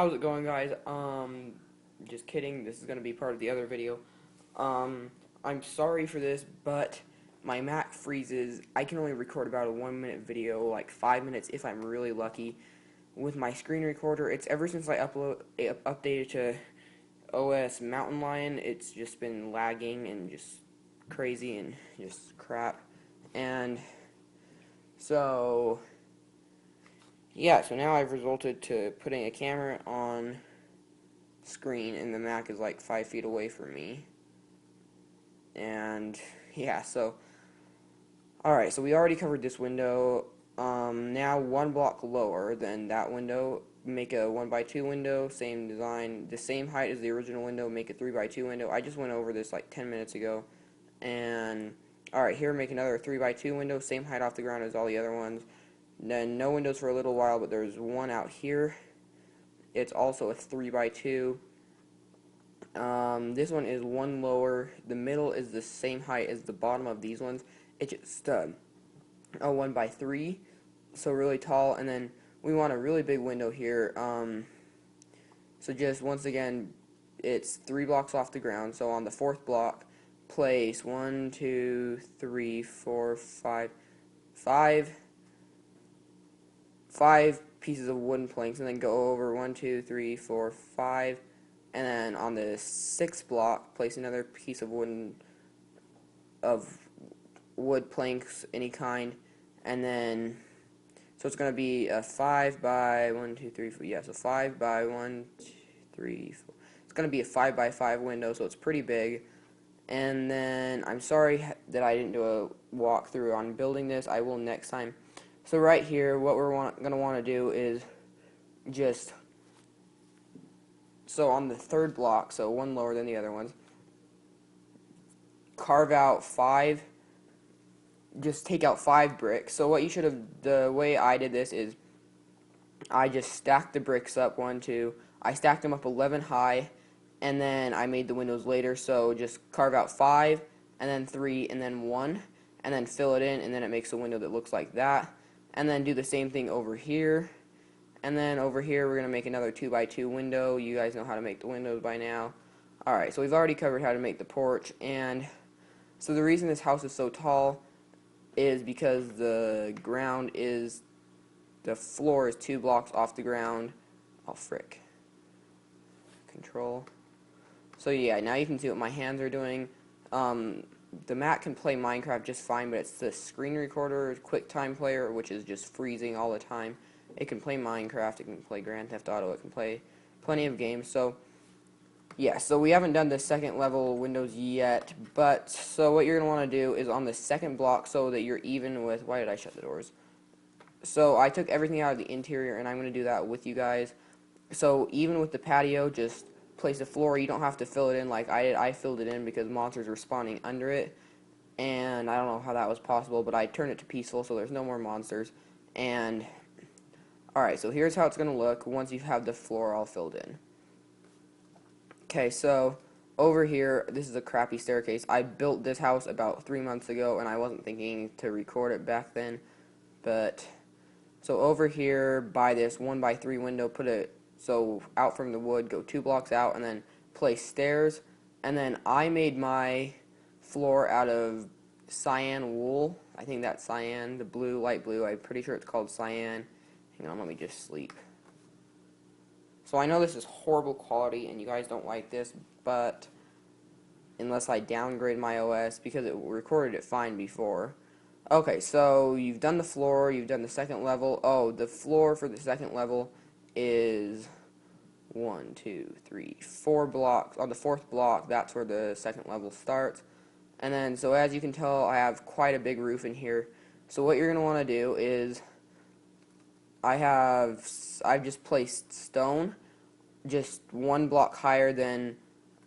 How's it going, guys? Just kidding. This is gonna be part of the other video. Um, I'm sorry for this, but my Mac freezes. I can only record about a 1 minute video, like 5 minutes if I'm really lucky. With my screen recorder, it's ever since I updated to OS Mountain Lion, it's just been lagging and just crazy and just crap. And so yeah, so now I've resulted to putting a camera on screen, and the Mac is like 5 feet away from me. And yeah, so alright, so we already covered this window. Now one block lower than that window, make a 1x2 window, same design, the same height as the original window, make a 3x2 window. I just went over this like 10 minutes ago. And alright, here make another 3x2 window, same height off the ground as all the other ones. Then no windows for a little while, but there's one out here. It's also a 3x2. This one is one lower. The middle is the same height as the bottom of these ones. It's just a 1x3, so really tall. And then we want a really big window here. So just once again, it's 3 blocks off the ground. So on the fourth block, place 1, 2, 3, 4, 5 pieces of wooden planks, and then go over 1, 2, 3, 4, 5, and then on the sixth block, place another piece of wood planks, any kind, and then so it's going to be a 5 by 1, 2, 3, 4. Yeah, so 5 by 1, 2, 3, 4. It's going to be a 5 by 5 window, so it's pretty big. And then I'm sorry that I didn't do a walkthrough on building this. I will next time. So right here, what we're going to want to do is just, so on the third block, so one lower than the other ones, carve out 5, just take out 5 bricks. So what you should have, the way I did this is, I just stacked the bricks up, 1, 2, I stacked them up 11 high, and then I made the windows later, so just carve out 5, and then 3, and then 1, and then fill it in, and then it makes a window that looks like that. And then do the same thing over here. And then over here we're going to make another 2x2 window. You guys know how to make the windows by now. Alright, so we've already covered how to make the porch. And so the reason this house is so tall is because the floor is 2 blocks off the ground. Oh, frick. Control. So yeah, now you can see what my hands are doing. The Mac can play Minecraft just fine, but it's the screen recorder, QuickTime player, which is just freezing all the time. It can play Minecraft, it can play Grand Theft Auto, it can play plenty of games. So yeah, so we haven't done the second level windows yet, but so what you're going to want to do is on the second block, so that you're even with, why did I shut the doors? So I took everything out of the interior, and I'm going to do that with you guys. So even with the patio, just place a floor. You don't have to fill it in like I did. I filled it in because monsters were spawning under it, and I don't know how that was possible, but I turned it to peaceful so there's no more monsters. And alright, so here's how it's going to look once you have the floor all filled in. Okay, so over here, this is a crappy staircase. I built this house about 3 months ago, and I wasn't thinking to record it back then, but so over here by this 1x3 window, put it so out from the wood, go 2 blocks out, and then place stairs. And then I made my floor out of cyan wool. I think that's cyan, the blue, light blue. I'm pretty sure it's called cyan. Hang on, let me just sleep. So I know this is horrible quality, and you guys don't like this, but unless I downgrade my OS, because it recorded it fine before. Okay, so you've done the floor, you've done the second level. Oh, the floor for the second level is 1, 2, 3, 4 blocks. On the fourth block, that's where the second level starts. And then, so as you can tell, I have quite a big roof in here. So what you're going to want to do is, I've just placed stone, just 1 block higher than,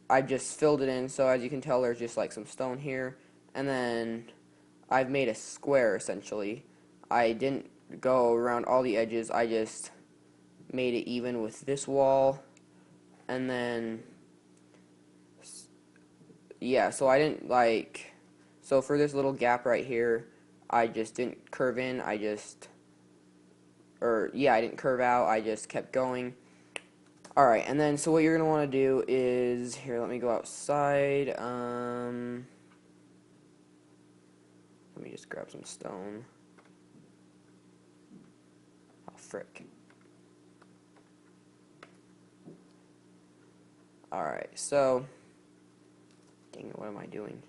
I've just filled it in. So as you can tell, there's just like some stone here. And then I've made a square, essentially. I didn't go around all the edges, I just made it even with this wall. And then yeah, so I didn't like, so for this little gap right here, I just didn't curve in, I didn't curve out, I just kept going. Alright, and then so what you're going to want to do is, here, let me go outside. Let me just grab some stone. Oh, frick. Alright, so, dang it, what am I doing?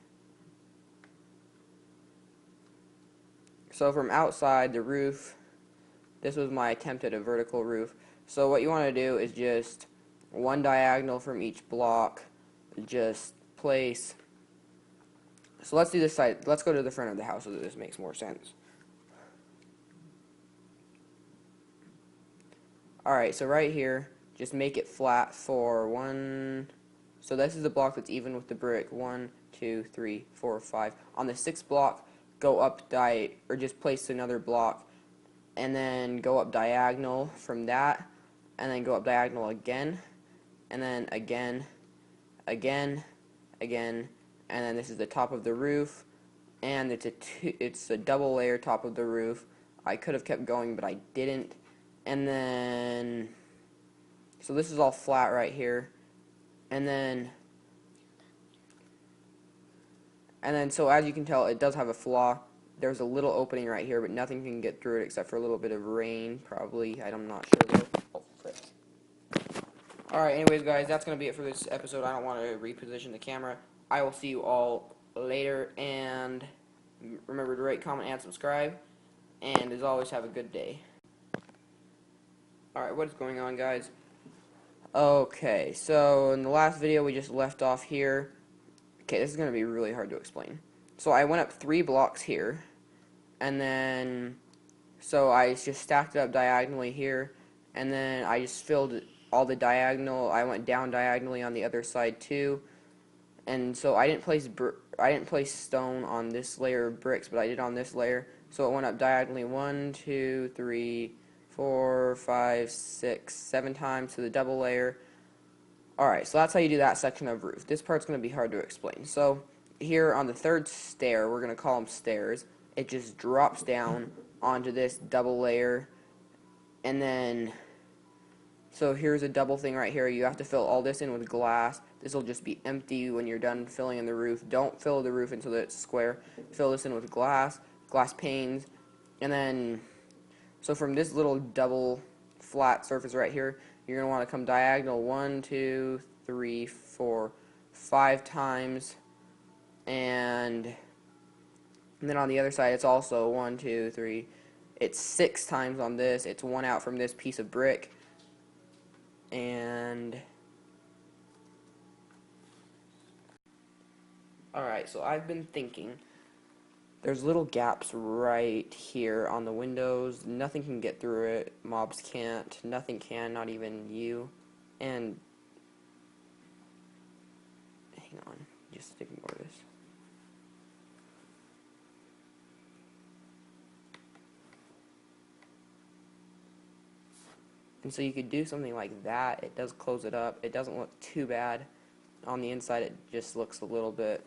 So from outside, the roof, this was my attempt at a vertical roof. So what you want to do is just one diagonal from each block, just place. So let's do this side. Let's go to the front of the house so that this makes more sense. Alright, so right here, just make it flat for one. So this is the block that's even with the brick. 1, 2, 3, 4, 5. On the sixth block, go up or just place another block, and then go up diagonal from that, and then go up diagonal again, and then again, again, again, and then this is the top of the roof, and it's a double layer top of the roof. I could have kept going, but I didn't. And then, so this is all flat right here, and then so as you can tell, it does have a flaw. There's a little opening right here, but nothing can get through it except for a little bit of rain, probably. I'm not sure though. Oh, frick. Alright, anyways guys, that's going to be it for this episode. I don't want to reposition the camera. I will see you all later, and remember to rate, comment, and subscribe. And as always, have a good day. Alright, what is going on, guys? Okay, so in the last video we just left off here. Okay, this is going to be really hard to explain. So I went up 3 blocks here, and then so I just stacked it up diagonally here, and then I just filled all the diagonal. I went down diagonally on the other side too, and so I didn't place stone on this layer of bricks, but I did on this layer. So it went up diagonally 1, 2, 3, 4, 5, 6, 7 times to the double layer. Alright, so that's how you do that section of roof. This part's going to be hard to explain. So here on the third stair, we're going to call them stairs, it just drops down onto this double layer, and then so here's a double thing right here. You have to fill all this in with glass. This will just be empty when you're done filling in the roof. Don't fill the roof until it's square. Fill this in with glass panes, and then so from this little double flat surface right here, you're going to want to come diagonal 1, 2, 3, 4, 5 times, and then on the other side it's also 1, 2, 3, it's 6 times on this. It's 1 out from this piece of brick, and alright, so I've been thinking, there's little gaps right here on the windows. Nothing can get through it. Mobs can't. Nothing can, not even you. And hang on, just ignore this. And so you could do something like that. It does close it up. It doesn't look too bad. On the inside, it just looks a little bit.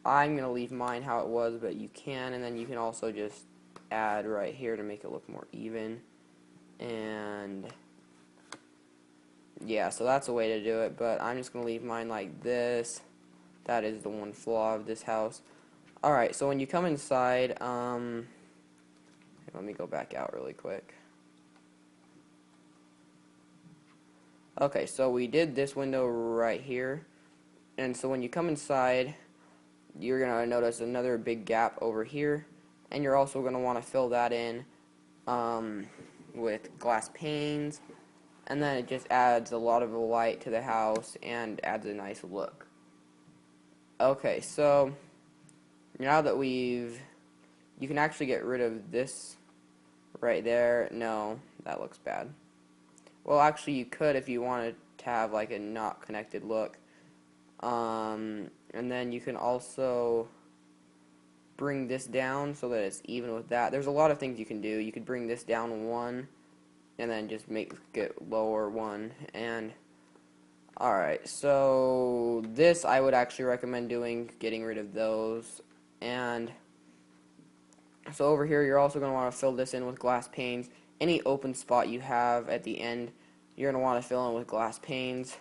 I'm going to leave mine how it was, but you can, and then you can also just add right here to make it look more even. And yeah, so that's a way to do it, but I'm just going to leave mine like this. That is the one flaw of this house. Alright, so when you come inside, let me go back out really quick. Okay, so we did this window right here, and so when you come inside, you're going to notice another big gap over here, and you're also going to want to fill that in with glass panes, and then it just adds a lot of light to the house and adds a nice look. Okay, so now that you can actually get rid of this right there. No, that looks bad. Well, actually you could if you wanted to have like a not connected look. And then you can also bring this down so that it's even with that. There's a lot of things you can do. You could bring this down 1 and then just make it lower 1. And alright, so this I would actually recommend doing, getting rid of those. And so over here you're also going to want to fill this in with glass panes. Any open spot you have at the end, you're going to want to fill in with glass panes.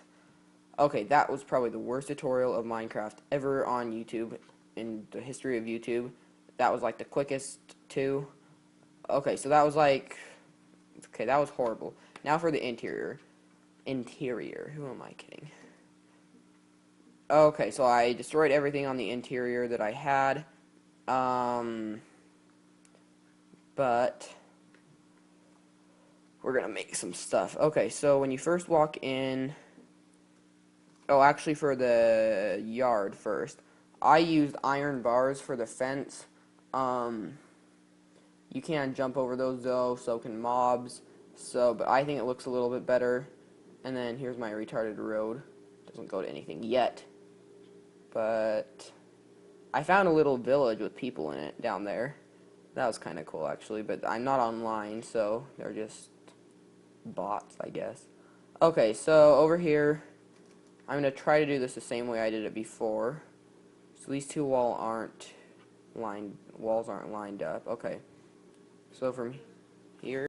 Okay, that was probably the worst tutorial of Minecraft ever on YouTube in the history of YouTube. That was like the quickest too. Okay, so that was like, okay, that was horrible. Now for the interior. Interior, who am I kidding? Okay, so I destroyed everything on the interior that I had. But we're gonna make some stuff. Okay, so when you first walk in, oh, actually for the yard first, I used iron bars for the fence. You can't jump over those though, so can mobs. So, but I think it looks a little bit better. And then here's my retarded road. Doesn't go to anything yet. But I found a little village with people in it down there. That was kind of cool actually, but I'm not online, so they're just bots, I guess. Okay, so over here, I'm going to try to do this the same way I did it before. So these two walls aren't lined up. Okay. So from here